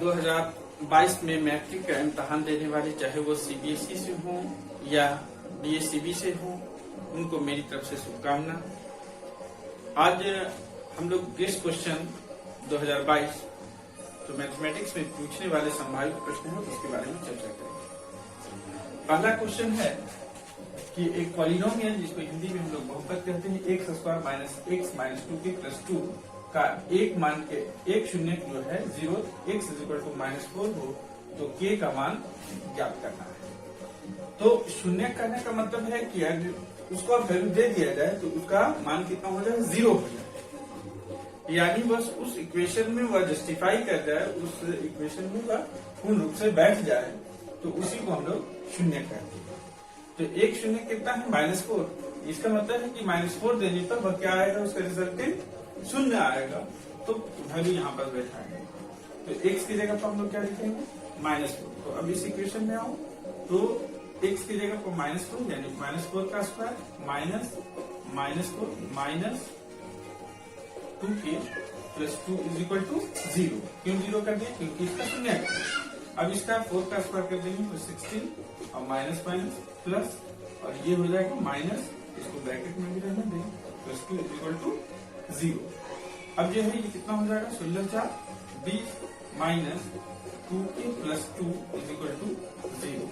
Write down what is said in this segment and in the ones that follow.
2022 में मैट्रिक का इम्तहान देने वाले, चाहे वो सीबीएसई से हो या डीएससीबी से हो, उनको मेरी तरफ से शुभकामना। आज हम लोग गेस्ट क्वेश्चन 2022 जो मैथमेटिक्स में पूछने वाले संभावित प्रश्न हैं उसके बारे में चर्चा करेंगे। पहला क्वेश्चन है कि एक पॉलिनोमियल जिसको हिंदी में हम लोग बहुपद कहते हैं, x square minus x minus 2k plus 2 का एक मान के एक शून्य जो है 0 x = -4 हो तो k का मान ज्ञात करना है। तो शून्य करने का मतलब है कि अगर उसको वैल्यू दे दिया जाए तो उसका मान कितना हो जाए, 0 हो जाए, यानी बस उस इक्वेशन में वह जस्टिफाई कर जाए, उस इक्वेशन में वह पूर्ण रूप से बैठ जाए, तो उसी को हम लोग शून्य कहते हैं। तो एक शून्य कितना है, -4। इसका मतलब है कि -4 देने पर वह क्या आएगा, उसका रिजल्टेंट शून्य आएगा, तो वैल्यू यहाँ पर बैठाएंगे। तो x की जगह पर हम लोग क्या लिखेंगे, -4। तो अब इस इक्वेशन में आओ तो x की जगह पर -4 यानी -4 का square minus -4 minus 2k plus 2 = 0। क्यों 0 कर दिया, क्योंकि इसका शून्य है। अब इसका 4 का स्क्वायर कर देंगे तो 16 और माइनस माइनस प्लस, और ये हो जाएगा माइनस, इसको ब्रैकेट में भी रहने देंगे, प्लस 2 = 0। अब जो है ये कितना हो जाएगा, 16 4 20 माइनस 2k प्लस 2 = 0।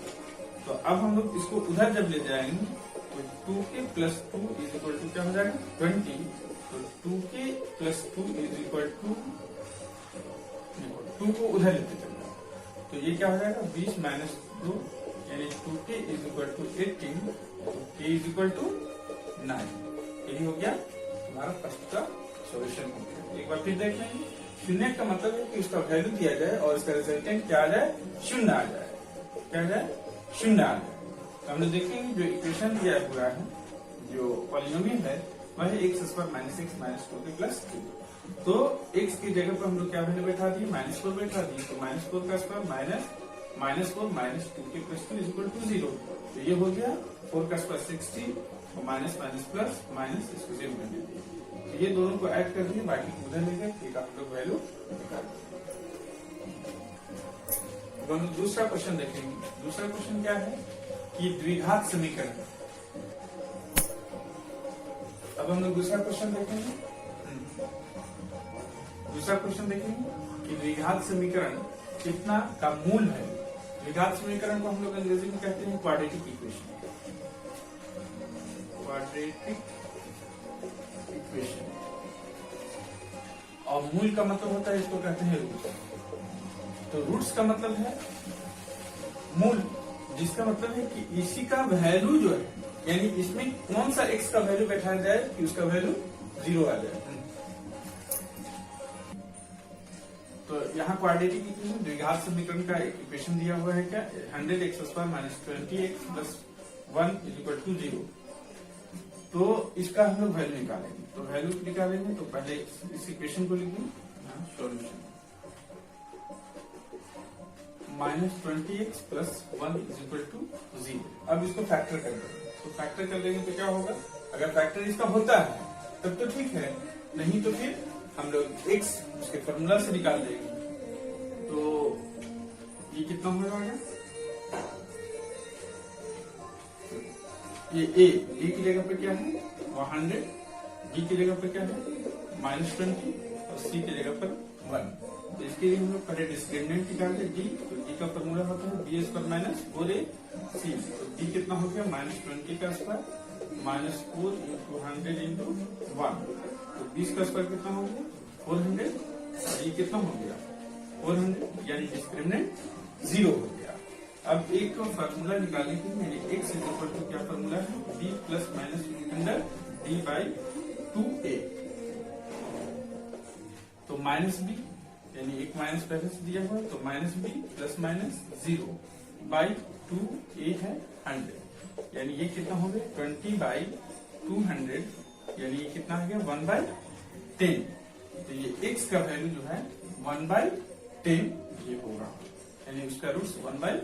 तो अब हम लोग इसको उधर जब ले जाएंगे तो 2k प्लस 2 = क्या हो जाएगा, 20। तो 2k प्लस 2 = 2 को उधर लेते चलना, तो ये क्या हो जाएगा, 20 माइनस 2 यानी 2k = 18, तो k = 9। यही हो गया हमारा फर्स्ट का सॉल्यूशन हो गया। एक बार फिर देख लेंगे, शून्य का मतलब है कि उसका वैल्यू दिया जाए और इसका रिजल्टेंट क्या आ जाए, शून्य आ जाए। क्या आ जाए, शून्य आ जाए। तो हम लोग देखेंगे जो इक्वेशन दिया हुआ है, जो पॉलिनोमियल है, वह है x square minus x minus 2k plus 2। तो x की जगह पर हम लोग क्या वैल्यू बैठा दी, -4 बैठा दी। तो -4 का square minus -4 minus 2k plus 2 = 0। तो ये हो गया 4 का स्क्वायर 60 और माइनस माइनस प्लस माइनस, इसको 0 कर दीजिए। तो ये दोनों को ऐड कर दिए, बाकी उधर लेकर ठीक आप लोग वैल्यू निकाल। अब हम दूसरा क्वेश्चन देखेंगे। दूसरा क्वेश्चन क्या है कि द्विघात समीकरण। अब हम लोग दूसरा क्वेश्चन देखेंगे। दूसरा क्वेश्चन देखेंगे कि द्विघात समीकरण कितना का मूल है। द्विघात समीकरण को हम लोग अंग्रेजी में कहते हैं क्वाड्रेटिक इक्वेशन। क्वाड्रेटिक इक्वेशन, और मूल का मतलब होता है, इसको कहते हैं रूट्स। तो रूट्स का मतलब है मूल, जिसका मतलब है कि इसी का वैल्यू जो है, यानी इसमें कौन सा x का वैल्यू बैठाया जाए कि उसका वैल्यू 0 आ जाए। तो यहाँ क्वाड्रेटिक इक्वेशन, द्विघात समीकरण का एक इक्वेशन दिया हुआ है, क्या, 100x² माइनस 20x प्लस 1 = 0। तो इसका हम लोग वैल्यू निकालेंगे। तो वैल्यू निकालेंगे तो पहले इस इक्वेशन को लिखेंगे, सॉल्यूशन -20x प्लस 1 = 0। अब इसको फैक्टर कर देंगे। तो फैक्टर कर लेंगे तो क्या होगा, अगर फैक्टर इसका होता है तब तो ठीक है, नहीं तो फिर हम लोग x उसके फॉर्मूला से निकाल देंगे। तो ये कितना हो जाएगा, ये a की जगह पे क्या है 100, b की जगह पे क्या है -20 और c की जगह पर 1। तो इसके लिए हम लोग पहले डिस्क्रिमिनेंट निकालते हैं d। तो d का फॉर्मूला होता है b² माइनस 4ac। तो d कितना हो गया, -20 का स्क्वायर माइनस 4 × 100 × 1। तो 20 का स्क्वायर कितना हो गया, 400, और ये कितना हो गया 400, यानी डिस्क्रिमिनेंट 0 हो गया। अब एक का फॉर्मूला निकालने के लिए x = क्या फॉर्मूला है, b प्लस माइनस d/2a। तो -b यानी एक माइनस पहले से दिया हुआ है, तो -b प्लस माइनस 0/2a है 100, यानी ये कितना हो गया 20/200, यानी ये कितना हो गया 1/10। तो ये x का वैल्यू जो है 1/10 ये होगा, यानी उसका रूट्स 1/10।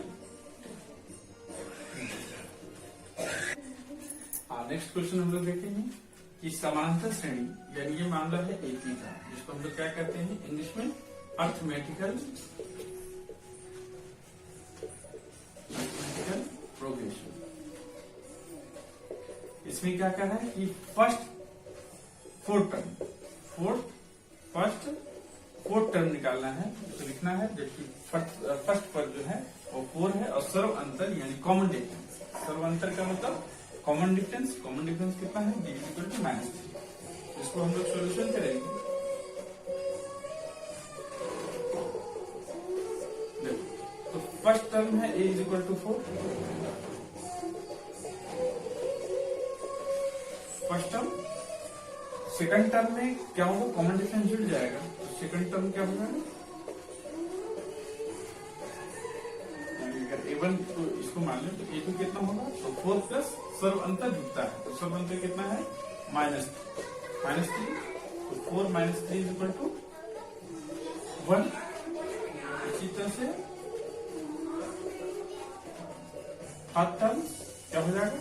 नेक्स्ट क्वेश्चन हम लोग देखेंगे कि समांतर श्रेणी, यानी ये मामला है एक ही का, जिसको हम लोग क्या कहते हैं इंग्लिश में अर्थमेटिकल इसमें क्या कर रहा है कि फर्स्ट फोर्थ टर्म निकालना है, तो लिखना है, जबकि फर्स्ट पर जो है वो 4 है और सर्व अंतर यानी कॉमन डिफरेंस, सर्व अंतर का मतलब कॉमन डिफरेंस कितना है, d इक्वल टू -3। इसको हम लोग सोल्यूशन करेंगे। तो फर्स्ट टर्म है a is equal to 4, first term. Second term में क्या होगा, कॉमन डिफरेंस जुड़ जाएगा, तो सेकंड टर्म क्या होगा, अगर a1 तो इसको मान लें तो a2 कितना होगा, तो 4 प्लस सर्व अंतर जुड़ता है, तो सर्व अंतर कितना है, -3, तो 4 - 3 इज इक्वल टू 1। इसी तरह से थर्ड टर्म क्या हो जाएगा,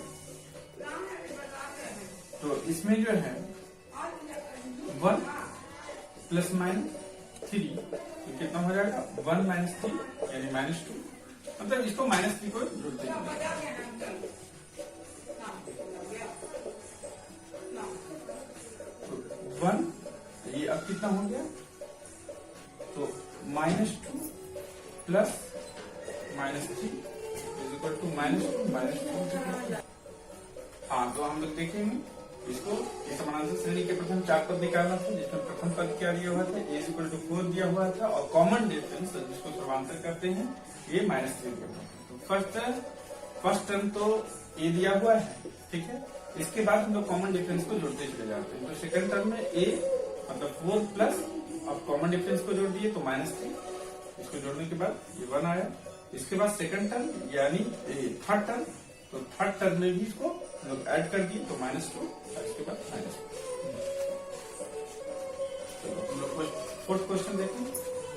तो इसमें जो है 1 प्लस -3 तो कितना हो जाएगा, 1 - 3 यानी -2, मतलब इसको -3 को जोड़ते हैं। तो 1 ये अब कितना हो गया, तो -2 प्लस -3 इज इक्वल टू -2 हाँ, तो हम लोग देखेंगे इसको, इस समानांतर श्रेणी के प्रथम 4 पद निकालना था, जिसमें प्रथम पद क्या दिया हुआ था, a इक्वल टू 4 दिया हुआ था, और कॉमन डिफरेंस जिसको सर्वांतर करते हैं ये -3 दिया हुआ था। तो फर्स्ट टर्म तो a दिया हुआ है, ठीक है, इसके बाद हम लोग कॉमन डिफरेंस को जोड़ते चले जाते हैं। तो सेकंड टर्म में a मतलब 4 प्लस, अब कॉमन डिफरेंस को जोड़ दिए तो -3, इसको जोड़ने के बाद ये 1 आया। इसके बाद सेकंड टर्म यानी थर्ड टर्म, तो थर्ड टर्म में भी इसको लोग ऐड कर दिए तो -2, और इसके बाद -2। हम लोग फोर्थ क्वेश्चन देखें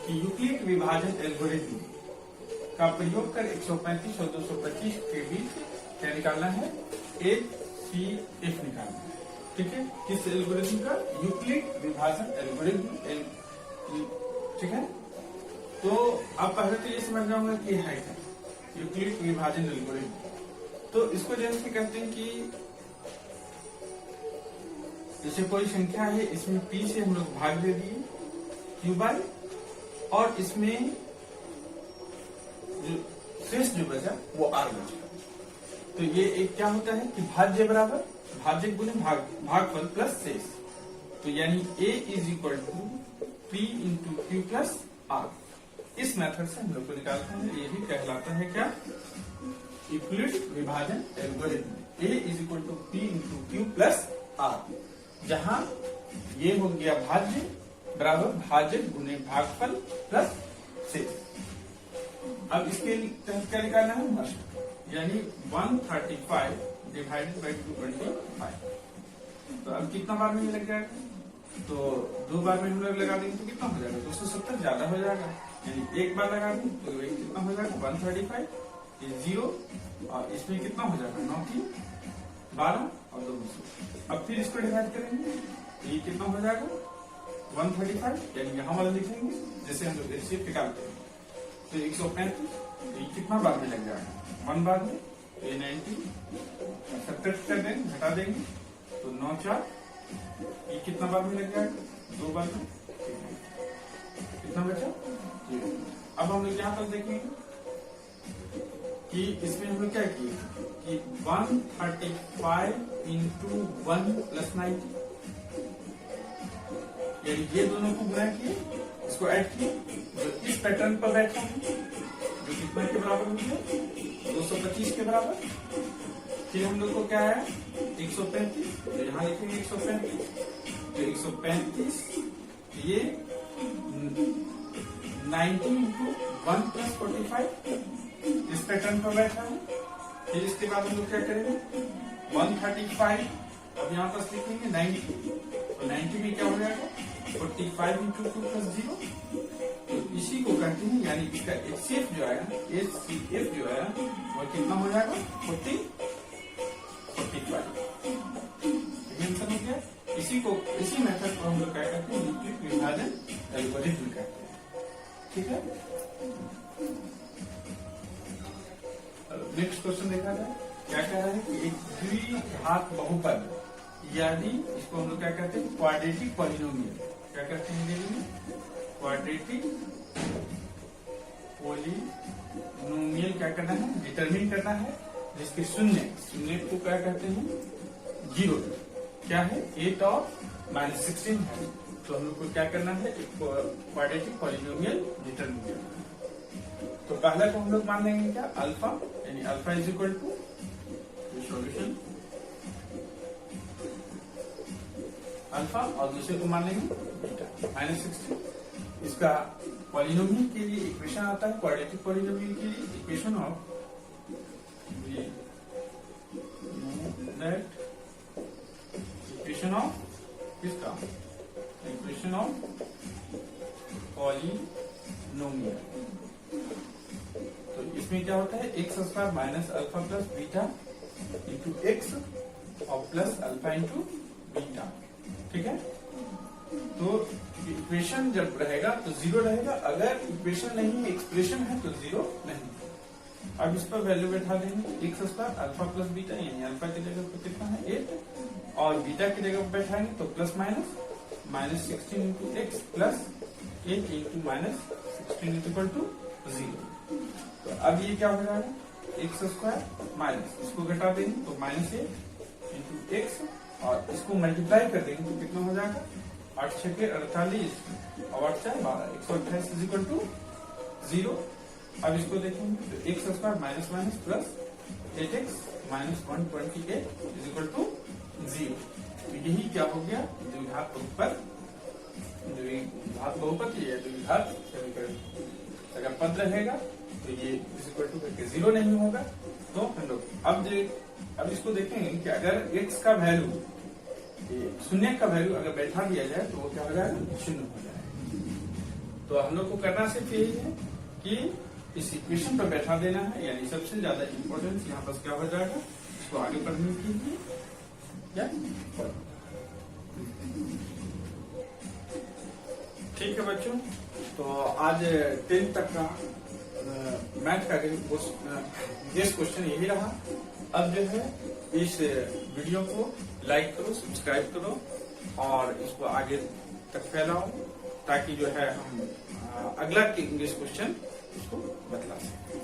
कि यूक्लिड विभाजन एल्गोरिथम का प्रयोग कर 135 और 225 के बीच क्या निकालना है, HCF निकालना है, ठीक है। किस एल्गोरिथम का, यूक्लिड विभाजन एल्गोरिथम, ठीक है। तो आप पहले तो ये समझ जाऊंगा कि है क्या यूक्लिड विभाजन एल्गोरिथम। तो इसको जैसे कहते हैं कि जैसे कोई संख्या है, इसमें p से हम लोग भाग दे दिए q बाय, और इसमें जो शेष जो बचा वो r बचा, तो ये एक क्या होता है कि भाज्य बराबर भाज्य गुने भागफल प्लस शेष, तो यानी a is equal to p into q plus r। इस मेथड से हम लोग को निकालते हैं, ये भी कहलाता है क्या, यूक्लिड विभाजन algorithm. a is equal to p into q plus r, जहां ये हो गया भाज्य बराबर भाज्य गुने भागफल प्लस शेष। अब इसके तहत क्या निकालना है, नष्ट, यानी 135 डिवाइडेड बाई 225। तो अब कितना बार में लग जाएगा, तो 2 बार में हम लोग लगा देंगे तो कितना हो जाएगा, 270 ज्यादा हो जाएगा, यानी एक बार लगा दें तो कितना हो जाएगा 135, ये 0, और इसमें कितना हो जाएगा 9 3 12 और 200। अब फिर इसको डिवाइड करेंगे तो ये कितना हो जाएगा 135, यानी यहाँ वाला लिखेंगे जैसे हम लोग HCF निकालते हैं, तो 135, ये कितना बार में लग जाएगा 1 बार में, तो ये 90, सब्ट्रैक्ट कर देंगे, घटा देंगे तो 9 4, ये कितना बार में लग जाएगा 2 बार में, कितना बचा। अब हम लोग यहाँ पर देखेंगे कि इसमें हम लोग क्या किए कि 135 इंटू 1 प्लस 90, यानी ये दोनों को गुणा किए, इसको ऐड किए, जो इस पैटर्न पर बैठा है जो कितना के बराबर हो गया 225 के बराबर। फिर हम लोग को क्या है 135, तो यहाँ लिखेंगे 135, तो 135 ये 90 इंटू 1 प्लस 45 इस पैटर्न पर बैठा है। फिर इसके बाद हम लोग क्या करेंगे 135, अब यहाँ पर लिखेंगे 90, तो 90 में क्या हो जाएगा 45 इंटू 2 प्लस 0, तो इसी को कहते हैं, यानी इसका HCF जो आया HCF जो आया वो कितना हो जाएगा 45। आंसर हो गया। इसी मेथड को हम लोग क्या कहते हैं यूक्लिड विभाजन एल्गोरिथम कहते हैं, ठीक है। नेक्स्ट क्वेश्चन देखा जाए क्या कह रहा है कि एक द्विघात बहुपद, यानी इसको हम लोग क्या कहते हैं, क्वाड्रेटिक पॉलिनोमियल। क्या कहते हैं हिंदी में? क्वाड्रेटिक पॉलिनोमियल क्या करना है, डिटरमिन करना है, जिसके शून्य को क्या कहते हैं, 0। क्या है, 8 और -16 है। तो हम लोग को क्या करना है, एक क्वाड्रेटिक पॉलिनोमियल डिटरमिन करना है। तो पहला को हम लोग मान लेंगे क्या, अल्फा, यानी alpha is equal to solution alpha, और दूसरे को मान लेंगे बीटा -16। इसका पॉलिनोमियल के लिए इक्वेशन आता है, क्वाड्रेटिक पॉलिनोमियल के लिए इक्वेशन ऑफ इक्वेशन ऑफ किसका, इक्वेशन ऑफ पॉलिनोमियल। तो इसमें क्या होता है, x square minus alpha plus beta into x और प्लस अल्फा इंटू बीटा। ठीक है, तो इक्वेशन जब रहेगा तो 0 रहेगा, अगर इक्वेशन नहीं एक्सप्रेशन है तो 0 नहीं। अब इस पर वैल्यू बैठा देंगे, x square alpha plus beta, यानी अल्फा की जगह पर कितना है 8, और बीटा की जगह पर बैठाएंगे तो plus minus -16 into x plus 8 into -16 equal to 0। तो अब ये क्या हो जाएगा, एक्स स्क्वायर माइनस, इसको घटा देंगे तो -8 इंटू एक्स, और इसको मल्टीप्लाई कर देंगे तो कितना हो जाएगा, 8 6 के 48 और 8 4 12, 128 इज इक्वल टू 0। अब इसको देखेंगे तो x square minus minus plus 8x minus 128 is equal to 0। तो यही क्या हो गया, द्विघात बहुपद, द्विघात बहुपद या द्विघात समीकरण। अगर पद रहेगा तो ये इज इक्वल टू करके 0 नहीं होगा। तो हम लोग अब इसको देखेंगे कि अगर x का वैल्यू, शून्य का वैल्यू अगर बैठा दिया जाए तो वो क्या हो जाएगा, 0 हो जाएगा। तो हम लोग को करना सिर्फ यही है कि इस इक्वेशन पर बैठा देना है, यानी सबसे ज्यादा इंपॉर्टेंस यहाँ पर क्या हो जाएगा, इसको आगे बढ़ने के लिए क्या। ठीक है बच्चों, तो आज 10th तक का मैथ का गेस क्वेश्चन यही रहा। अब जो है इस वीडियो को लाइक करो, सब्सक्राइब करो और इसको आगे तक फैलाओ, ताकि जो है हम अगला इंग्लिश क्वेश्चन उसको बतला सकें।